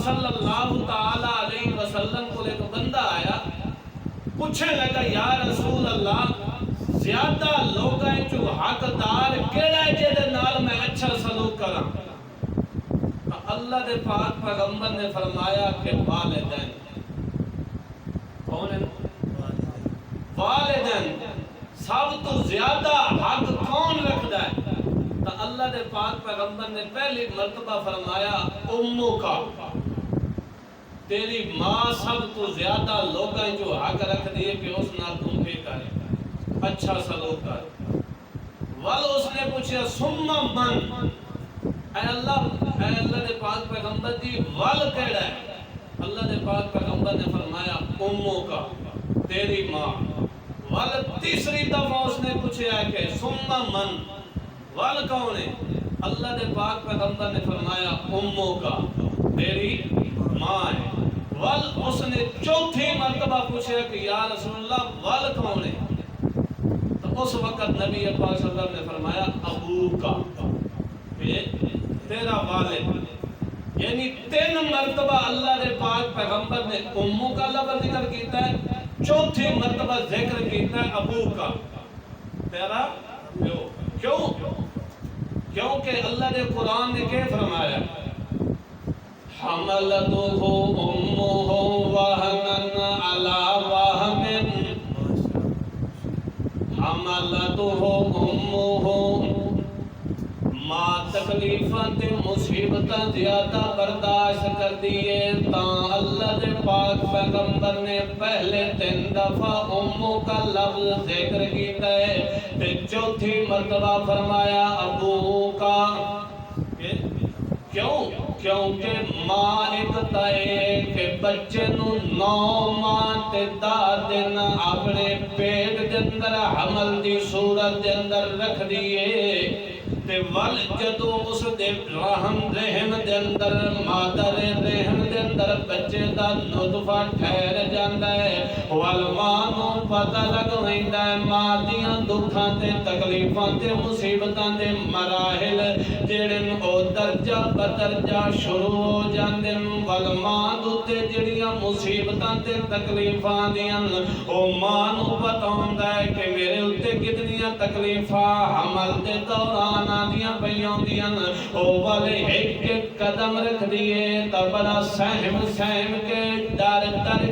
صلی اللہ تعالی علیہ وسلم کو ایک بندہ آیا، پوچھنے لگا یا رسول اللہ زیادہ لوگاں جو حقدار کیڑا ہے جے نال میں اچھا سلوک کراں؟ اللہ دے پاک پیغمبر نے فرمایا کہ والدین۔ کون ہے؟ والدین۔ سب تو زیادہ حق کون رکھدا ہے؟ تو اللہ دے پاک پیغمبر نے پہلی مرتبہ فرمایا امو کا، تیری ماں سب تو زیادہ لوگاں جو حق رکھ دیے کہ اس نال تم کے کرے اچھا سلوک کر۔ ول اس نے پوچھا ثم من، اے اللہ دے پاک پیغمبر جی ول کیڑا ہے؟ اللہ دے پاک پیغمبر نے فرمایا امو کا، تیری ماں۔ ول تیسری دفعہ اس نے پوچھا کہ ثم من، ول کون ہے؟ اللہ دے پاک پیغمبر نے فرمایا امو کا، تیری ماں ہے۔ ول اس نے چوتھی مرتبہ پوچھا کہ یا رسول اللہ ول کون ہے؟ تو اس وقت نبی پاک صلی اللہ علیہ وسلم نے فرمایا ابو کا، تیرا والد۔ یعنی 3 مرتبہ اللہ دے پاک پیغمبر نے امو کا لفظ ذکر کیتا ہے، چوتھی مرتبہ ذکر کیتا ہے ابو کا، تیرا پیو۔ کیوں؟ کیونکہ اللہ نے قرآن نے کیا فرمایا؟ حملتہ امہ وہنا علی وہن، حملتہ امہ، ماں تکلیفاں تے مصیبتاں زیادہ برداشت کر دیے تاں اللہ دے پاک پیغمبر نے پہلے 3 دفعہ امو کا لفظ ذکر کیتا ہے تے چوتھی مرتبہ فرمایا ابو کا۔ کیوں؟ کیونکہ ماں ایک تائے کہ بچے نو 9 ماہ تے 10 دن اپنے پیٹ دے اندر حمل دی صورت دے اندر رکھ دیے تے ول جدو اس دے رحم دے اندر مادر رحم دے اندر بچے دا نطفہ ٹھہر جاندا ہے، ول ماں نو پتہ لگ ویندا ہے ماں دیاں دکھاں تے تکلیفاں تے مصیبتاں دے مراحل جڑے او درجہ بدرجہ شروع ہو جاندے، ول ماں دے جڑیاں مصیبتاں تے تکلیفاں دیاں او ماں نو پتہ ہوندا ہے کہ میرے اوتے کتنیاں تکلیفاں حمل دے دوران دیاں پیوں دیاں، او والے ایک قدم رکھ دیے تا بڑا سہم کے ڈر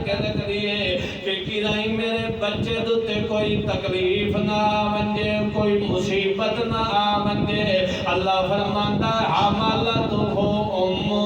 کے رکھ دیے کہ کدائیں میرے بچے دوتے کوئی تکلیف نہ آمنجے، کوئی مصیبت نہ آمنجے۔ اللہ فرماندا حملتہ امہ،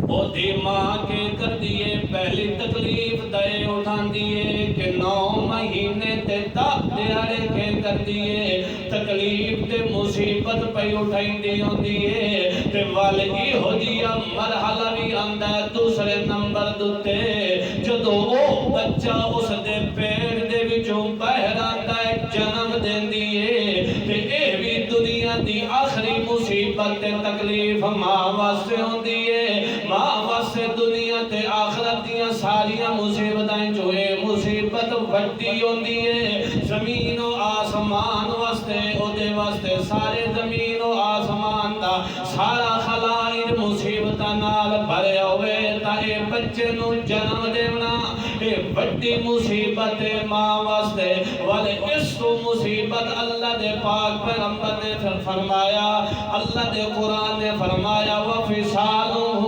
او دی ماں کے کر دیے پہلی تکلیف دے اٹھان دیے کہ 9 مہینے تے 10 دیہڑے کے کر دیے تکلیف تے مصیبت پہ اٹھائیں دی ہوندی ہے تے والگی ہو جیا مرحلہ بھی آندہ ہے دوسرے نمبر دوتے جدو او بچہ اس دے پیڑ دے وچوں باہر آتا ہے جنم دین دیے تے اے بھی دنیا دی آخری مصیبت تے تکلیف ماں واسطے ہوندی ہے، ماں واسطے دنیا تے آخرت دیاں ساریاں مصیبتیں جو اے مصیبت وڈی ہوندی ہے، زمین و آسمان واسطے او دے واسطے سارے زمین و آسمان دا سارا خلائق مصیبتاں نال بھرے ہوئے تا اے بچے نو جنم دینا اے وڈی مصیبت ماں واسطے، والے اس کو مصیبت اللہ دے پاک پیغمبر نے فرمایا، اللہ دے قرآن نے فرمایا وَفِصَالُهُ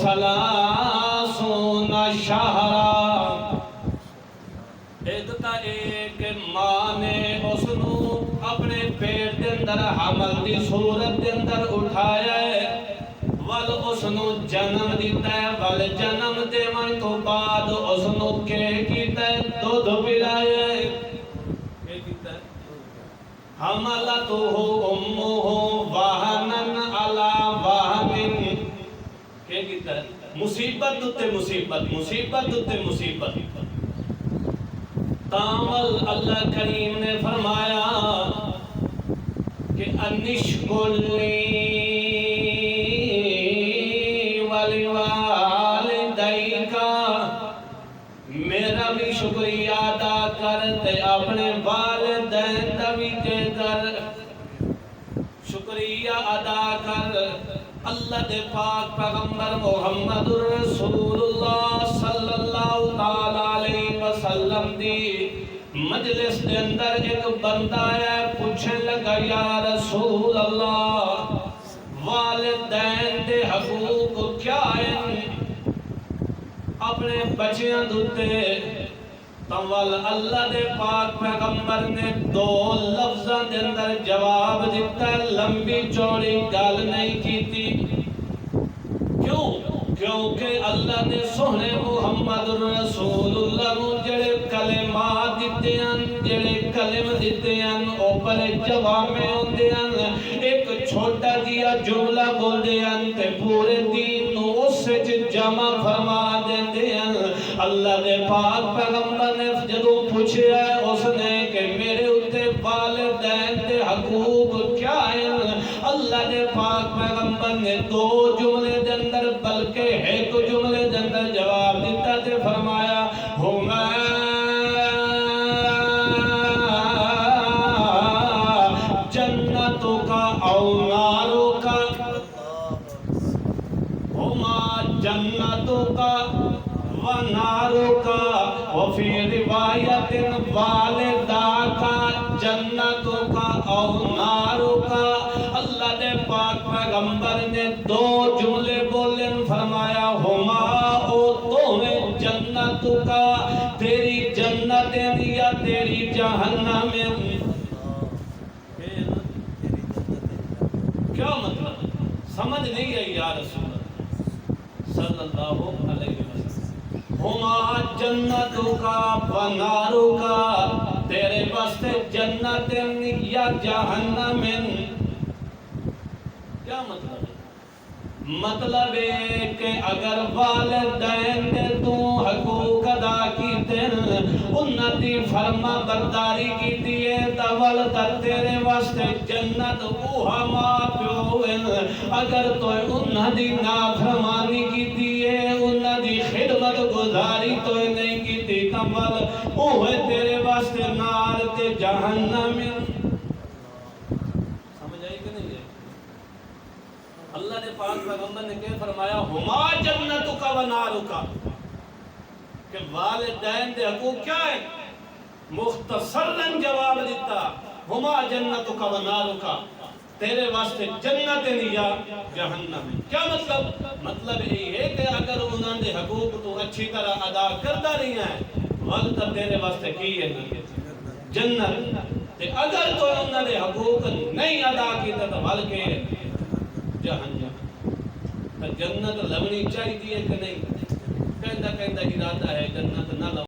ثَلَاثُونَ شَهْرًا۔ ایک تا ایک ماں نے اس نو اپنے پیٹ دے اندر حمل دی صورت دے اندر اٹھایا ہے، ول اس نو جنم دیتا ہے، ول جنم دیوان تو بعد اس نو کے کیتا ہے دودھ پلایا ہے، کے کیتا ہے حملتہ امہ وہنا علی وہن، کے کیتا ہے مصیبت تے مصیبت، مصیبت تے مصیبت۔ تاول اللہ کریم نے فرمایا کہ انشکر لی وَلِوَالِدَيْكَ، میرا بھی شکریہ ادا کر تے اپنے والدین دا بھی کر۔ شکر شکریہ ادا کر اللہ دے پاک پیغمبر محمد رسول اللہ صلی اللہ تعالی علیہ وسلم دی مجلس دے اندر ایک بندہ ہے پوچھنے لگا یا رسول اللہ والدین دے حقوق کیا ہیں اپنے بچیاں دوتے تول اللہ دے پاک پیغمبر نے دو لفظاں دے اندر جواب دیتا ہے لمبی چوڑی گل نہیں کیتی کیونکہ اللہ نے سونے محمد رسول اللہ نو جڑے کلمات دیتے ہیں جڑے کلم دیتے ہیں او بڑے جوامع ہوندے ہیں ایک چھوٹا جیا جملہ بول دے ہیں تے پورے دین نو اس وچ جمع فرما دیندے ہیں اللہ دے پاک پیغمبر نے جدوں پوچھیا ہے اس نے کہ میرے اوتے والدین دے حقوق کیا ہیں اللہ دے پاک پیغمبر نے دو جملے دے اندر بلکہ ایک جملے دے اندر جواب دیتا تے فرمایا ہما جنتوں کا او ناروں کا ہما جنتوں کا و ناروں کا وفی روایت والدہ کا جنتوں کا او ناروں کا اللہ دے پاک پیغمبر نے دو جملے بولن فرمایا ہما او تمہیں جنت کا تیری جنت یا تیری جہنم کیا مطلب سمجھ نہیں آئی یا رسول اللہ صلی اللہ علیہ وسلم ہما جنت کا بنارو کا تیرے واسطے جنت یا جہنم کیا مطلب ہے مطلب ہے کہ اگر والدین نے تو حقوق ادا کیتے انہاں دی فرما برداری کیتی ہے تول تیرے واسطے جنت اوہا ماں پیو اگر تو انہاں دی نافرمانی کیتی ہے انہاں دی خدمت گزاری تو نہیں کیتی تول اوہ تیرے واسطے نار تے جہنم اللہ نے پاک پیغمبر نے کہہ فرمایا ہما جنتوں کا و ناروں کا کہ والدین دے حقوق کیا ہے مختصراً جواب دیتا ہما جنتوں کا و ناروں کا تیرے واسطے جنت یا جہنم کیا مطلب یہ ہے کہ اگر انہوں نے حقوق تو اچھی طرح ادا کردہ نہیں ہے وقت تیرے واسطے کی ہے جنت اگر تو انہوں نے حقوق نہیں ادا کیتا تو بلکہ جہنم جنت لبنی چاہیے کہ نہیں کہندہ ارادہ ہے جنت نہ لو